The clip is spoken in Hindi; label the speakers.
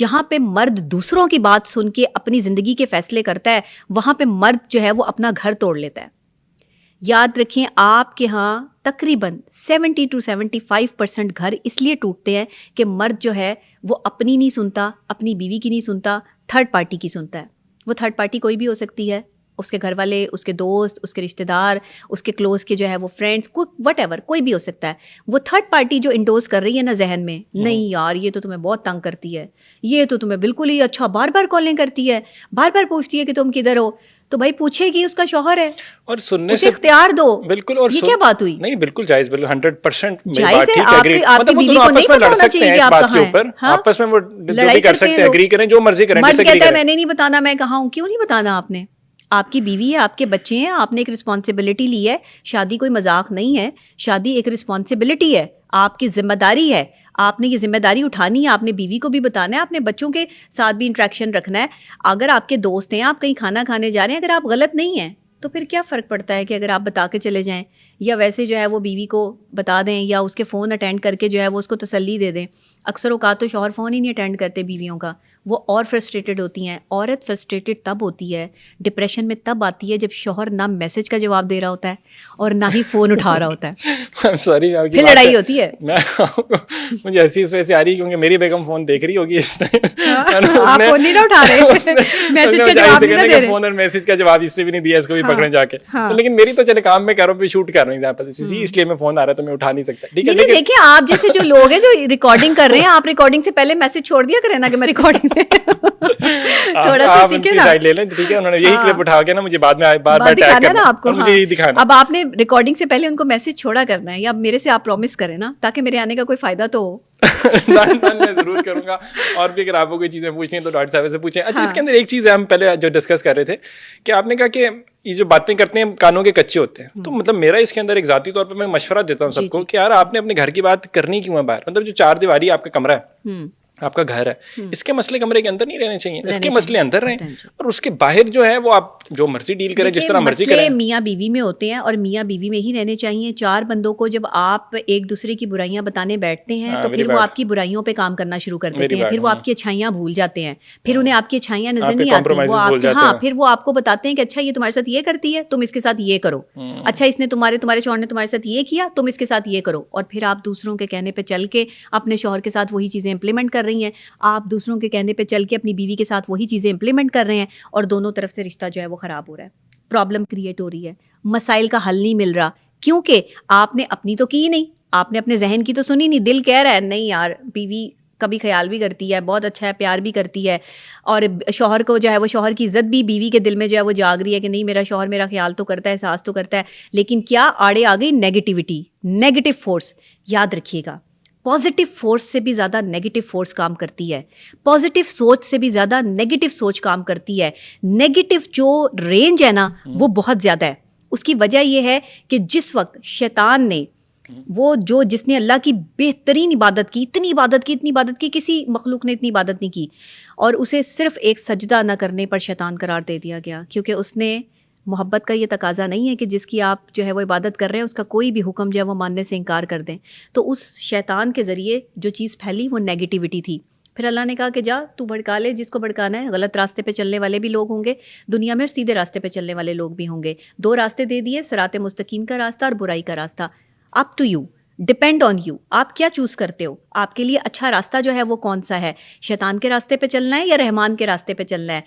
Speaker 1: जहाँ पे मर्द दूसरों की बात सुन के अपनी ज़िंदगी के फैसले करता है, वहाँ पे मर्द जो है वो अपना घर तोड़ लेता है। याद रखें, आपके यहाँ तकरीबन 70 to 75% घर इसलिए टूटते हैं कि मर्द जो है वो अपनी नहीं सुनता, अपनी बीवी की नहीं सुनता, थर्ड पार्टी की सुनता है। वो थर्ड पार्टी कोई भी हो सकती है, उसके घर वाले, उसके दोस्त, उसके रिश्तेदार, उसके क्लोज के जो है वो फ्रेंड्स, कोई वट कोई भी हो सकता है। वो थर्ड पार्टी जो इंडोज कर रही है ना जहन में, नहीं यार ये तो तुम्हें बहुत तंग करती है, ये तो तुम्हें बिल्कुल ही अच्छा बार बार कॉलिंग करती है, बार बार पूछती है कि तुम किधर हो, तो भाई पूछेगी, उसका शौहर है
Speaker 2: और सुनने
Speaker 1: उसे
Speaker 2: से
Speaker 1: इख्तियार दो।
Speaker 2: बिल्कुल। और
Speaker 1: ये क्या बात हुई?
Speaker 2: नहीं बिल्कुल जायज, बिल्कुल 100%
Speaker 1: जायज है। आपकी बीवी को नहीं पता होना चाहिए कि आप कहाँ हैं। हाँ?
Speaker 2: आपस में वो जो भी कर सकते हैं, एग्री करें, जो मर्जी करें,
Speaker 1: मर्द
Speaker 2: डिसएग्री
Speaker 1: कहता है
Speaker 2: करें।
Speaker 1: मैंने नहीं बताना, मैं कहाँ हूँ। क्यों नहीं बताना आपने? आपकी बीवी है, आपके बच्चे हैं, आपने एक रिस्पॉन्सिबिलिटी ली है। शादी कोई मजाक नहीं है, शादी एक रिस्पॉन्सिबिलिटी है, आपकी जिम्मेदारी है। आपने ये जिम्मेदारी उठानी है, आपने बीवी को भी बताना है, आपने बच्चों के साथ भी इंटरेक्शन रखना है। अगर आपके दोस्त हैं, आप कहीं खाना खाने जा रहे हैं, अगर आप गलत नहीं हैं तो फिर क्या फ़र्क पड़ता है कि अगर आप बता के चले जाएं, या वैसे जो है वो बीवी को बता दें, या उसके फ़ोन अटेंड करके जो है वो उसको तसल्ली दे दें। अक्सर औकात तो शौहर फ़ोन ही नहीं अटेंड करते बीवियों का, वो और फ्रस्ट्रेटेड होती हैं। औरत फ्रस्ट्रेटेड तब होती है, डिप्रेशन में तब आती है जब शौहर ना मैसेज का जवाब दे रहा होता है और ना ही फ़ोन उठा रहा होता है।
Speaker 2: सॉरी,
Speaker 1: फिर लड़ाई होती है।
Speaker 2: मुझे ऐसी इस वजह से आ रही है क्योंकि मेरी बेगम फोन देख रही होगी इसमें।
Speaker 1: आप फोन नहीं उठा रहे, मैसेज का जवाब नहीं दे रहे।
Speaker 2: फोन और मैसेज का जवाब इसने भी नहीं दिया, इसको भी पकड़े जाके।
Speaker 1: हाँ।
Speaker 2: तो लेकिन मेरी तो चले काम में कर रहा हूँ, शूट कर रहा हूँ एग्जांपल, इसलिए मैं फोन आ रहा है तो मैं उठा नहीं सकता। ठीक है,
Speaker 1: देखिए आप जैसे जो लोग हैं जो रिकॉर्डिंग कर रहे हैं, आप रिकॉर्डिंग से पहले मैसेज छोड़ दिया करें ना कि मैं रिकॉर्डिंग में थोड़ा सा सीखे ना,
Speaker 2: साइड ले लें। ठीक है, उन्होंने यही क्लिप उठा के ना मुझे बाद में बार-बार टैग करना आपको, मुझे यही दिखाना।
Speaker 1: अब आपने रिकॉर्डिंग से पहले उनको मैसेज छोड़ा करना है, या मेरे से आप प्रॉमिस करें ना, ताकि मेरे आने का कोई फायदा तो हो।
Speaker 2: मैं जरूर करूंगा। और भी अगर आपको कोई चीजें पूछनी है तो डॉक्टर साहब से पूछें। अच्छा, इसके अंदर एक चीज है, हम पहले जो डिस्कस कर रहे थे कि आपने कहा कि ये जो बातें करते हैं कानों के कच्चे होते हैं, तो मतलब मेरा इसके अंदर एक जाती तौर पर मैं मशवरा देता हूँ सबको कि यार आपने अपने घर की बात करनी क्यों है बाहर? मतलब जो 4 दीवारी आपका कमरा है, आपका घर है, इसके मसले कमरे के अंदर नहीं रहने चाहिए, इसके मसले अंदर रहें, और उसके बाहर जो है वो आप जो मर्जी डील करें, जिस तरह मर्जी करें।
Speaker 1: मियाँ बीवी में होते हैं और मियाँ बीवी में ही रहने चाहिए। 4 बंदों को जब आप एक दूसरे की बुराइयां बताने बैठते हैं तो फिर वो आपकी बुराइयों पे काम करना शुरू कर देते हैं, फिर वो आपकी अच्छाइयां भूल जाते हैं, फिर उन्हें आपकी अच्छाइयां नजर नहीं आती, वो आपके, हाँ, फिर वो आपको बताते हैं कि अच्छा ये तुम्हारे साथ ये करती है, तुम इसके साथ ये करो, अच्छा इसने तुम्हारे शौहर ने तुम्हारे साथ ये किया, तुम इसके साथ ये करो। और फिर आप दूसरों के कहने पे चल के अपने शौहर के साथ वही चीजें इंप्लीमेंट कर रही हैं, आप दूसरों के कहने पे चल के अपनी बीवी के साथ वही चीजें इंप्लीमेंट कर रहे हैं, और दोनों तरफ से रिश्ता जो है वो खराब हो रहा है, प्रॉब्लम क्रिएट हो रही है, मसाइल का हल नहीं मिल रहा, क्योंकि आपने अपनी तो की नहीं, आपने अपने जहन की तो सुनी नहीं। दिल कह रहा है नहीं यार, बीवी कभी ख्याल भी करती है, बहुत अच्छा है, प्यार भी करती है, और शौहर को जो है वो शौहर की इज्जत भी बीवी के दिल में जो है वो जाग रही है कि नहीं मेरा शौहर मेरा ख्याल तो करता है, एहसास तो करता है। लेकिन क्या आड़े आ गई नेगेटिविटी, नेगेटिव फोर्स। याद रखिएगा, पॉजिटिव फोर्स से भी ज़्यादा नेगेटिव फोर्स काम करती है, पॉजिटिव सोच से भी ज़्यादा नेगेटिव सोच काम करती है। नेगेटिव जो रेंज है ना वो बहुत ज़्यादा है। उसकी वजह यह है कि जिस वक्त शैतान ने जिसने अल्लाह की बेहतरीन इबादत की, इतनी इबादत की, किसी मखलूक ने इतनी इबादत नहीं की, और उसे सिर्फ एक सजदा न करने पर शैतान करार दे दिया गया, क्योंकि उसने मोहब्बत का ये तकाजा नहीं है कि जिसकी आप जो है वो इबादत कर रहे हैं उसका कोई भी हुक्म जो है वो मानने से इनकार कर दें। तो उस शैतान के ज़रिए जो चीज़ फैली वो नेगेटिविटी थी। फिर अल्लाह ने कहा कि जा तू भड़का ले जिसको भड़काना है, गलत रास्ते पे चलने वाले भी लोग होंगे दुनिया में, और सीधे रास्ते पे चलने वाले लोग भी होंगे। 2 रास्ते दे दिए, सिराते मुस्तकीम का रास्ता और बुराई का रास्ता। Up to you, depend on you, आप क्या चूज़ करते हो, आपके लिए अच्छा रास्ता जो है वो कौन सा है, शैतान के रास्ते पे चलना है या रहमान के रास्ते पे चलना है।